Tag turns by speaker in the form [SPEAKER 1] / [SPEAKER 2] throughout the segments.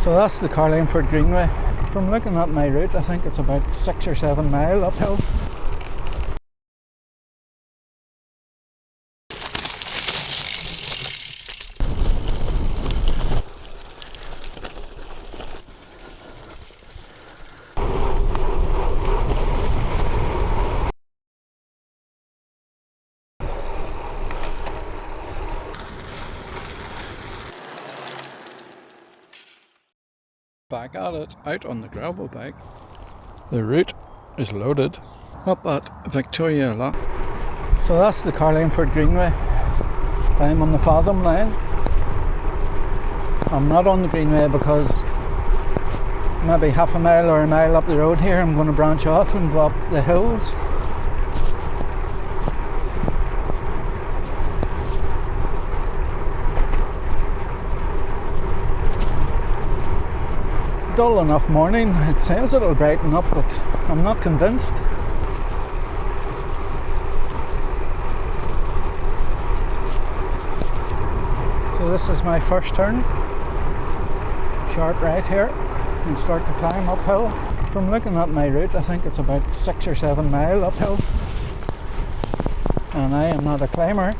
[SPEAKER 1] So that's the Carlingford Greenway. From looking at my route, I think it's about 6 or 7 mile uphill. Back at it, out on the gravel bike. The route is loaded. Up at Victoria Loch. So that's the Carlingford Greenway. I'm on the Fathom line. I'm not on the Greenway because maybe half a mile or a mile up the road here I'm going to branch off and go up the hills. Dull enough morning. It says it'll brighten up, but I'm not convinced. So this is my first turn. Sharp right here and start to climb uphill. From looking at my route, I think it's about 6 or 7 mile uphill. And I am not a climber.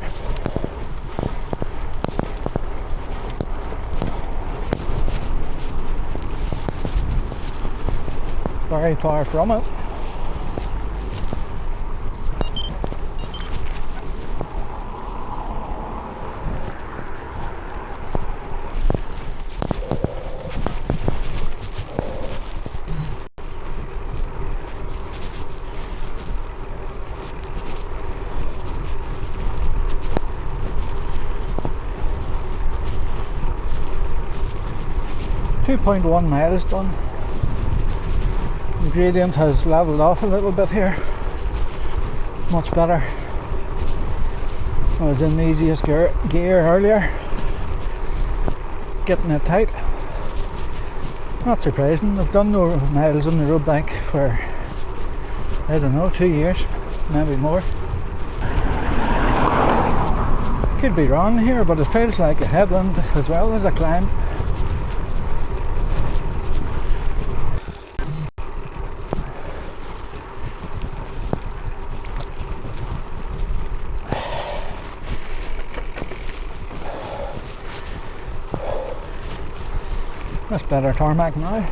[SPEAKER 1] Very far from it. .1 miles done. The gradient has levelled off a little bit here. Much better. I was in the easiest gear earlier. Getting it tight. Not surprising. I've done no miles on the road bike for, I don't know, 2 years, maybe more. Could be wrong here, but it feels like a headwind as well as a climb. That's better tarmac now.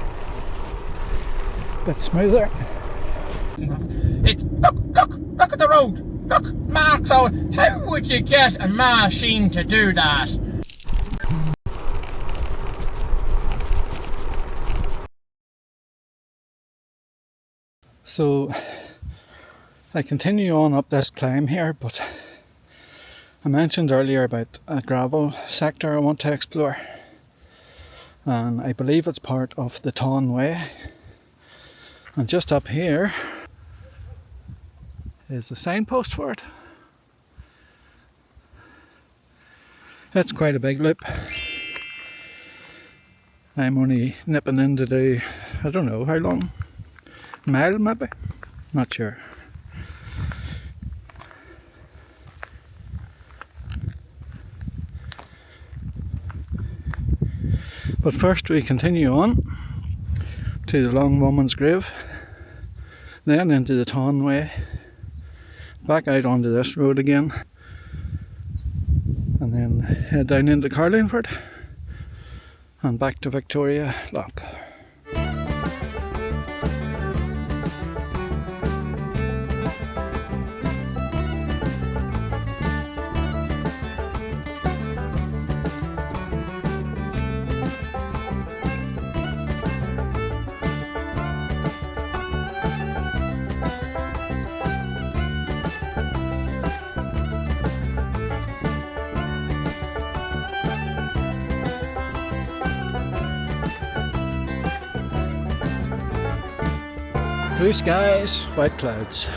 [SPEAKER 1] Bit smoother.
[SPEAKER 2] Look at the road. Look, marks out. How would you get a machine to do that?
[SPEAKER 1] So I continue on up this climb here, but I mentioned earlier about a gravel sector I want to explore. And I believe it's part of the Tawn Way. And just up here is the signpost for it. It's quite a big loop. I'm only nipping in to do, I don't know how long, a mile maybe? Not sure. But first we continue on to the Long Woman's Grave, then into the Tawn Way, back out onto this road again, and then head down into Carlingford and back to Victoria Loch. Blue skies, white clouds.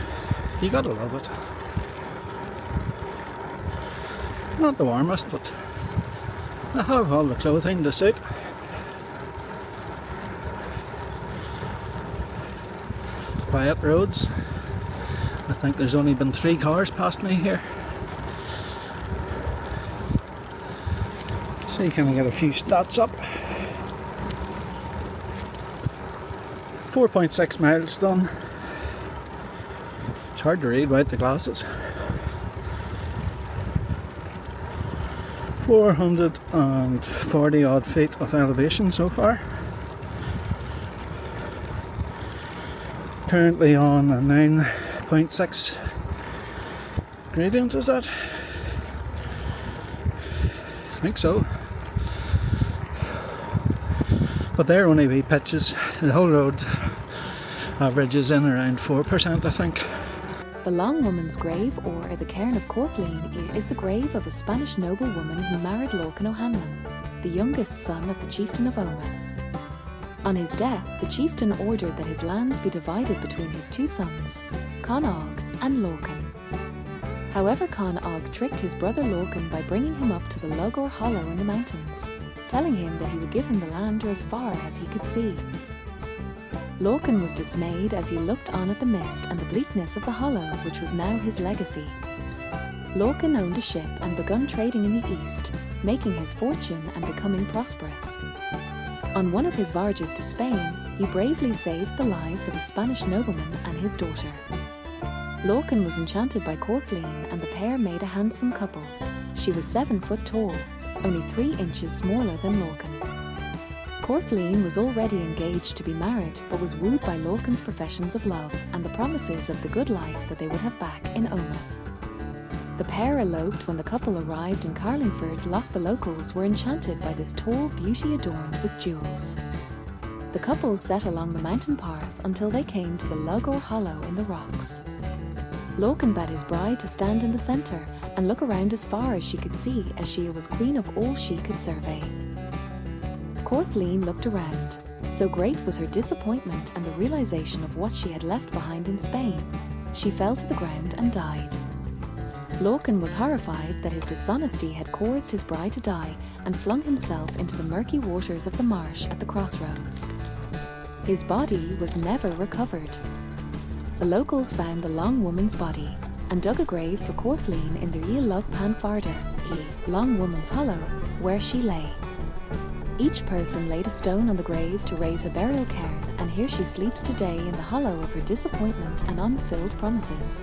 [SPEAKER 1] You gotta love it. Not the warmest, but I have all the clothing to suit. Quiet roads. I think there's only been 3 cars past me here. So you kind of get a few stats up. 4.6 miles done. It's hard to read without the glasses. 440 odd feet of elevation so far. Currently on a 9.6 gradient, is that? I think so. But they're only wee pitches. The whole road averages in around 4%, I think.
[SPEAKER 3] The Long Woman's Grave, or the Cairn of Courtleen, is the grave of a Spanish noblewoman who married Lorcan O'Hanlon, the youngest son of the chieftain of Omagh. On his death, the chieftain ordered that his lands be divided between his two sons, Con Og and Lorcan. However, Con Og tricked his brother Lorcan by bringing him up to the Logor Hollow in the mountains, telling him that he would give him the land as far as he could see. Lorcan was dismayed as he looked on at the mist and the bleakness of the hollow, which was now his legacy. Lorcan owned a ship and begun trading in the east, making his fortune and becoming prosperous. On one of his voyages to Spain, he bravely saved the lives of a Spanish nobleman and his daughter. Lorcan was enchanted by Courtleen, and the pair made a handsome couple. She was 7 foot tall, only 3 inches smaller than Lorcan. Courtleen was already engaged to be married, but was wooed by Lorcan's professions of love and the promises of the good life that they would have back in Omagh. The pair eloped when the couple arrived in Carlingford Lough. The locals were enchanted by this tall beauty adorned with jewels. The couple set along the mountain path until they came to the Logor Hollow in the rocks. Lorcan bade his bride to stand in the centre and look around as far as she could see, as she was queen of all she could survey. Courtleen looked around. So great was her disappointment and the realization of what she had left behind in Spain, she fell to the ground and died. Lorcan was horrified that his dishonesty had caused his bride to die and flung himself into the murky waters of the marsh at the crossroads. His body was never recovered. The locals found the Long Woman's body and dug a grave for Courtleen in the Lug Panfarder, Long Woman's Hollow, where she lay. Each person laid a stone on the grave to raise a burial cairn, and here she sleeps today in the hollow of her disappointment and unfulfilled promises.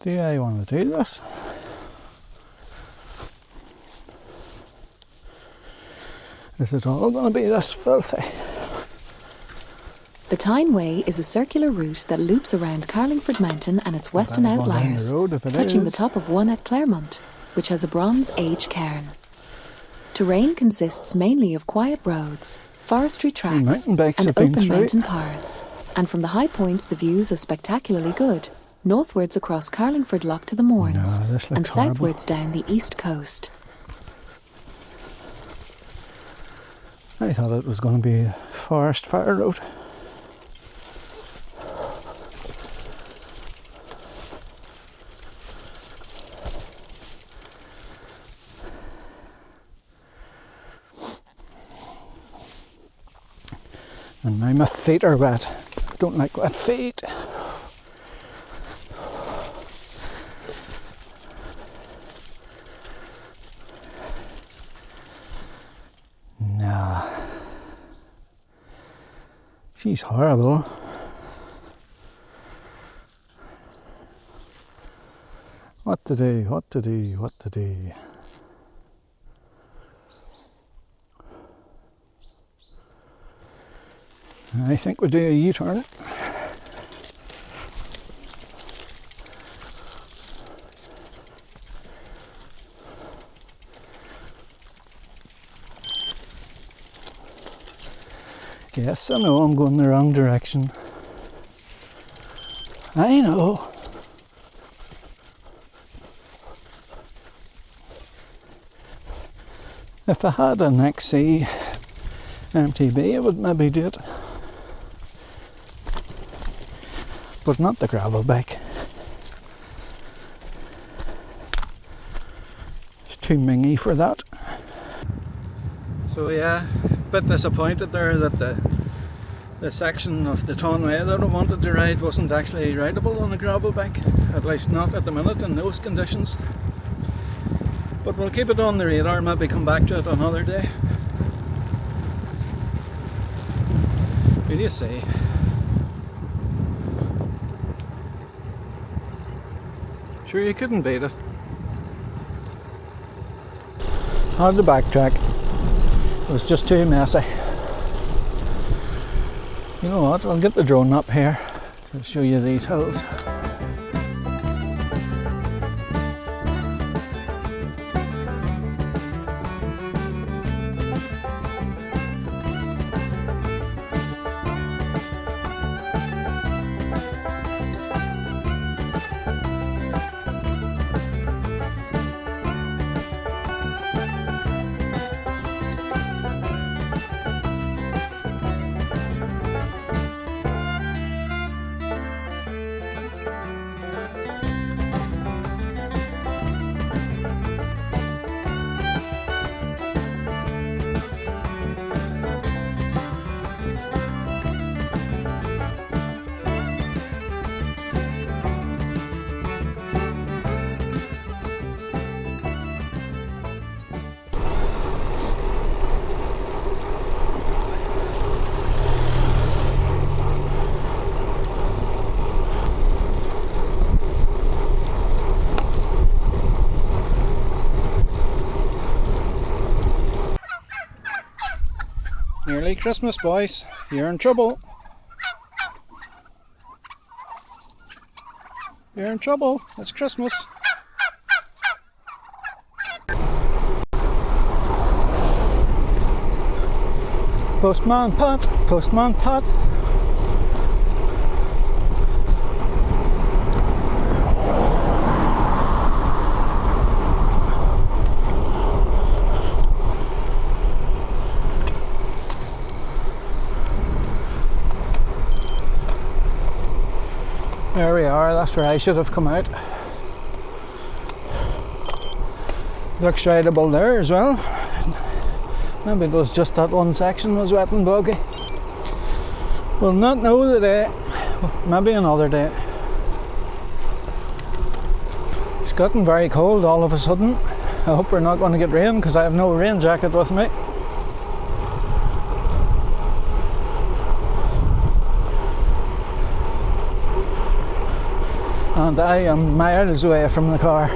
[SPEAKER 1] Do I want to do this? Is it all going to be this filthy?
[SPEAKER 3] The Tyneway is a circular route that loops around Carlingford Mountain and its western outliers, touching the top of one at Claremont, which has a Bronze Age cairn. Terrain consists mainly of quiet roads, forestry tracks, and open mountain parts. And from the high points the views are spectacularly good, northwards across Carlingford Lough to the Mourns, and southwards down the east coast.
[SPEAKER 1] I thought it was going to be a forest fire road. And now my feet are wet. Don't like wet feet. Nah. She's horrible. What to do, what to do, what to do. I think we'll do a U-turn. Yes, I know I'm going the wrong direction. I know. If I had an XC MTB, I would maybe do it. But not the gravel bike. It's too mingy for that. So yeah, a bit disappointed there that the section of the Tonway that I wanted to ride wasn't actually rideable on a gravel bike, at least not at the minute in those conditions. But we'll keep it on the radar, maybe come back to it another day. What do you say? Sure, you couldn't beat it. Had to backtrack. It was just too messy. You know what, I'll get the drone up here to show you these hills. Nearly Christmas, boys. You're in trouble. You're in trouble. It's Christmas. Postman Pat, Postman Pat. There we are, that's where I should have come out. Looks rideable there as well. Maybe it was just that one section was wet and boggy. We'll not know today, maybe another day. It's gotten very cold all of a sudden. I hope we're not going to get rain because I have no rain jacket with me. And I am miles away from the car.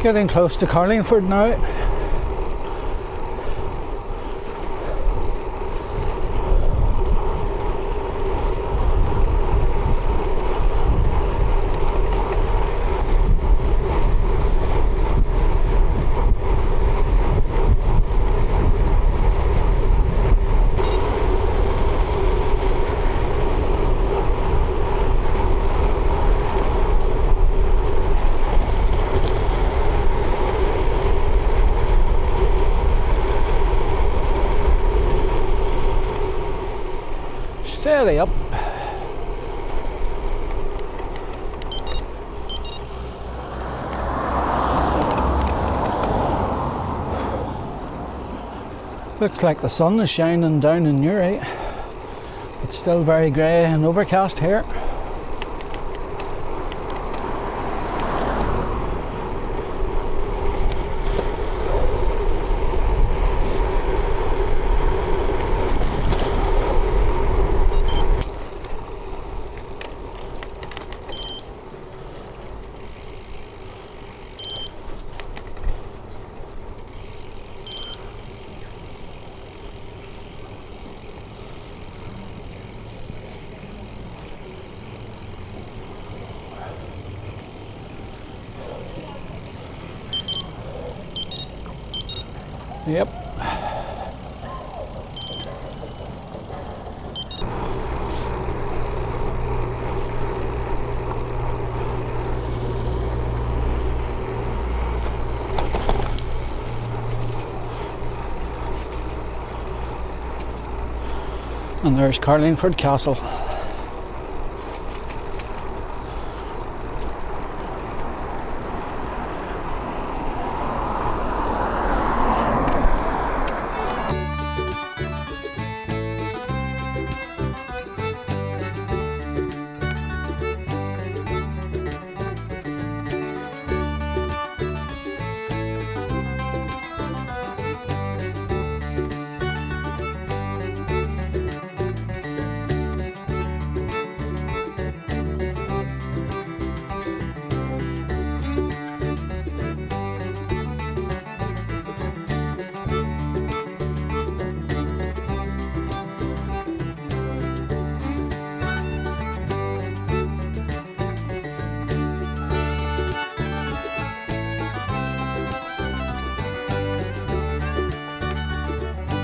[SPEAKER 1] Getting close to Carlingford now. Steady up. Looks like the sun is shining down in Newry. It's still very grey and overcast here. Yep. And there's Carlingford Castle.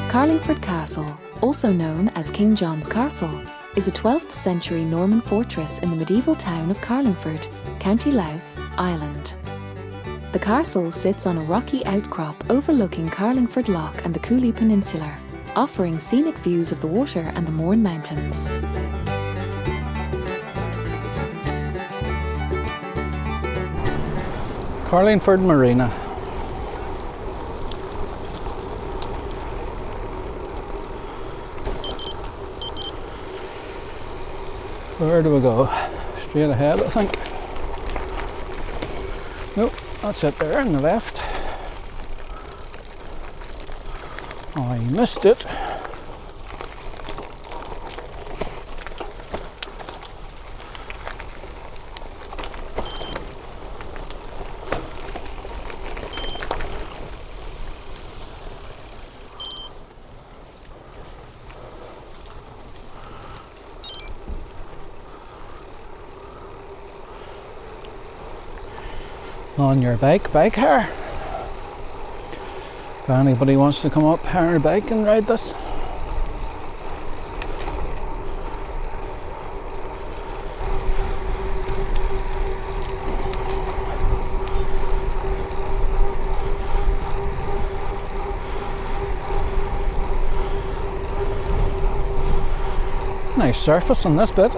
[SPEAKER 3] Carlingford Castle, also known as King John's Castle, is a 12th century Norman fortress in the medieval town of Carlingford, County Louth, Ireland. The castle sits on a rocky outcrop overlooking Carlingford Lough and the Cooley Peninsula, offering scenic views of the water and the Mourne Mountains.
[SPEAKER 1] Carlingford Marina. Where do we go? Straight ahead, I think. Nope, that's it there on the left. I missed it. On your bike hire. If anybody wants to come up, hire a bike and ride this. Nice surface on this bit.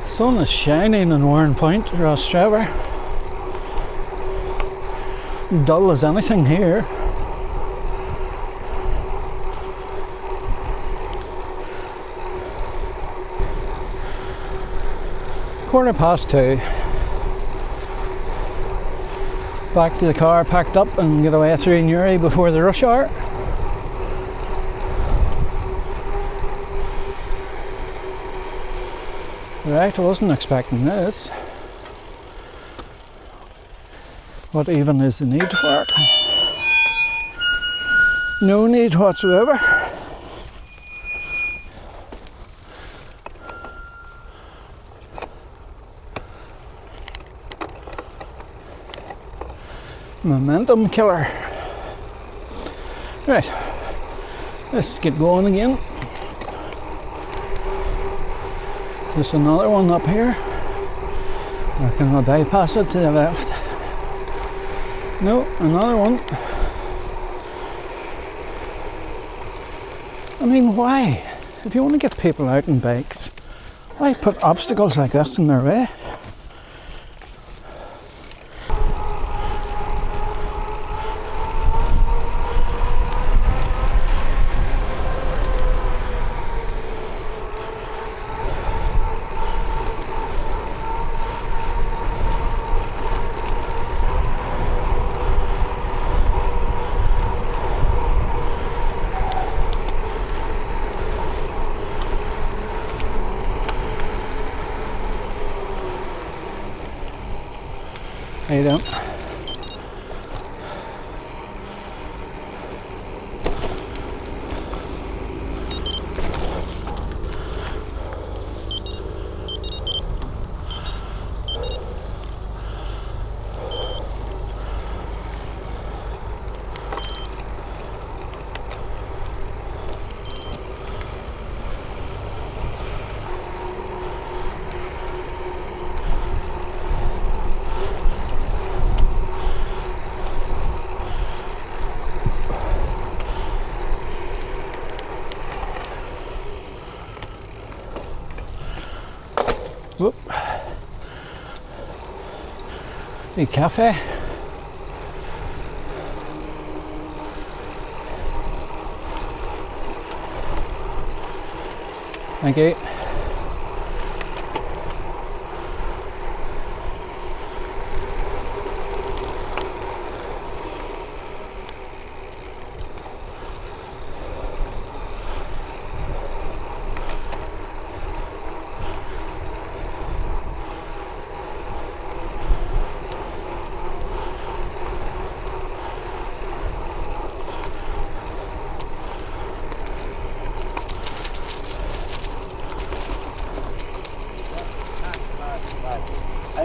[SPEAKER 1] Sun is shining in Warren Point, Rostrevor. Dull as anything here. Quarter past 2. Back to the car, packed up and get away through Newry before the rush hour. Right, I wasn't expecting this. What even is the need for it? No need whatsoever. Momentum killer. Right, let's get going again. There's another one up here. Or can I bypass it to the left? No, another one. I mean, why? If you want to get people out on bikes, why put obstacles like this in their way? How you doing? Whoop. A cafe. Thank you.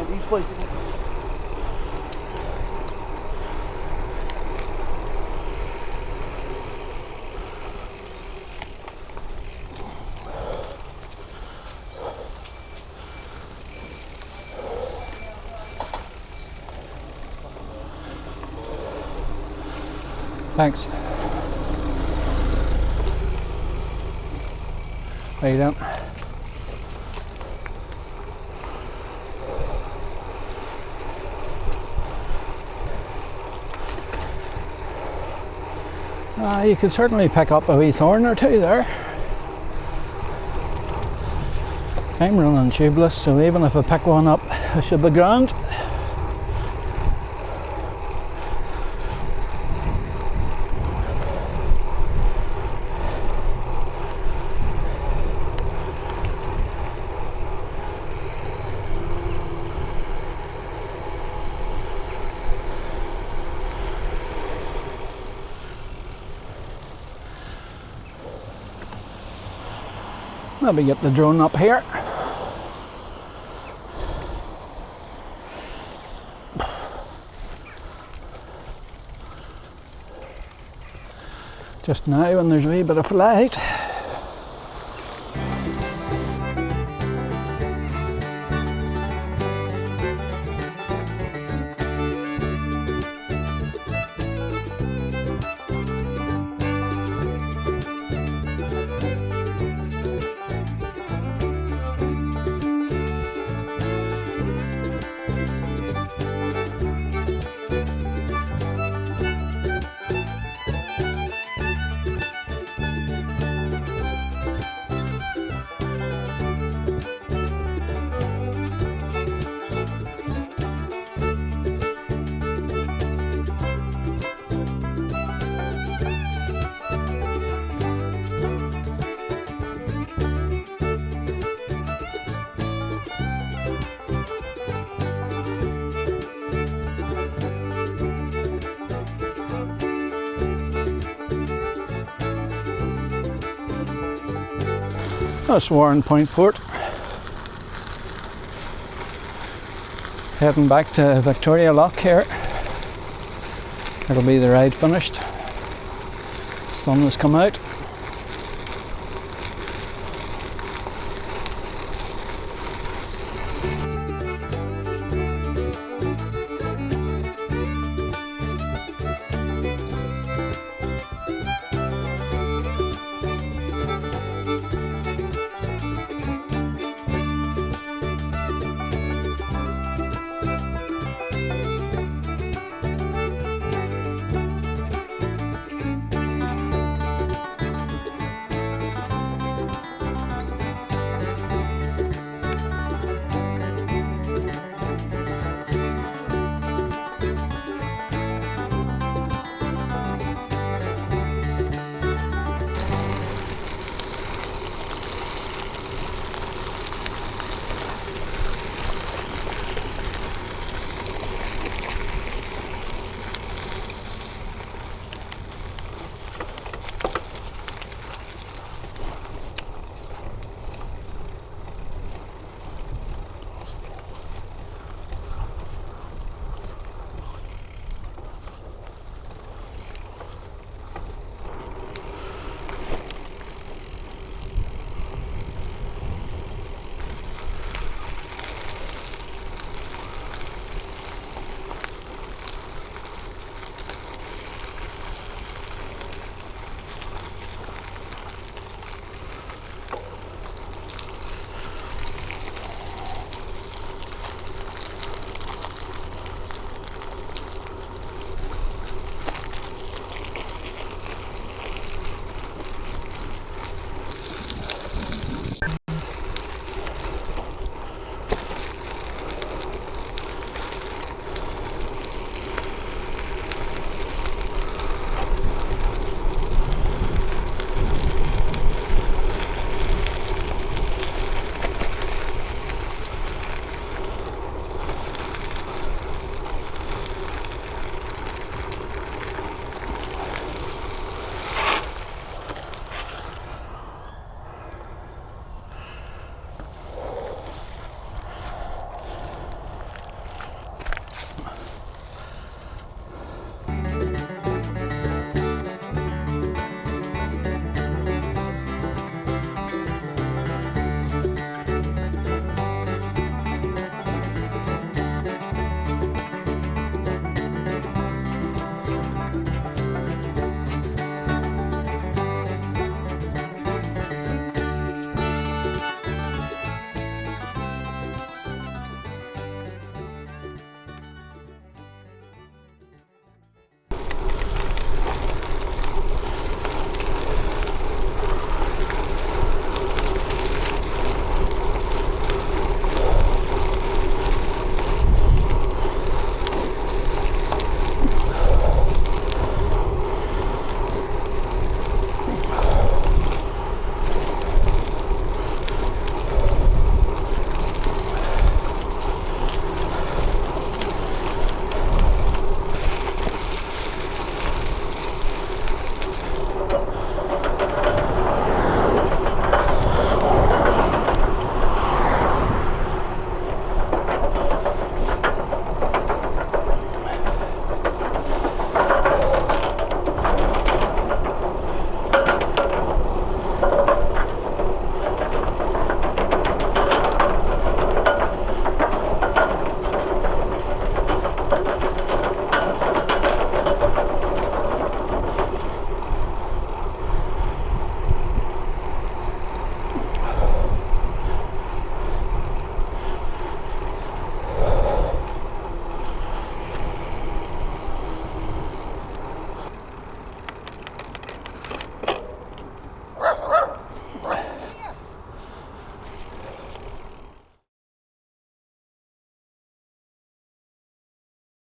[SPEAKER 4] These places.
[SPEAKER 1] Thanks. How you doing? You could certainly pick up a wee thorn or two there. I'm running tubeless, so even if I pick one up, I should be grand. Maybe get the drone up here. Just now when there's a wee bit of light. That's Warren Point Port. Heading back to Victoria Lock here. It'll be the ride finished. Sun has come out.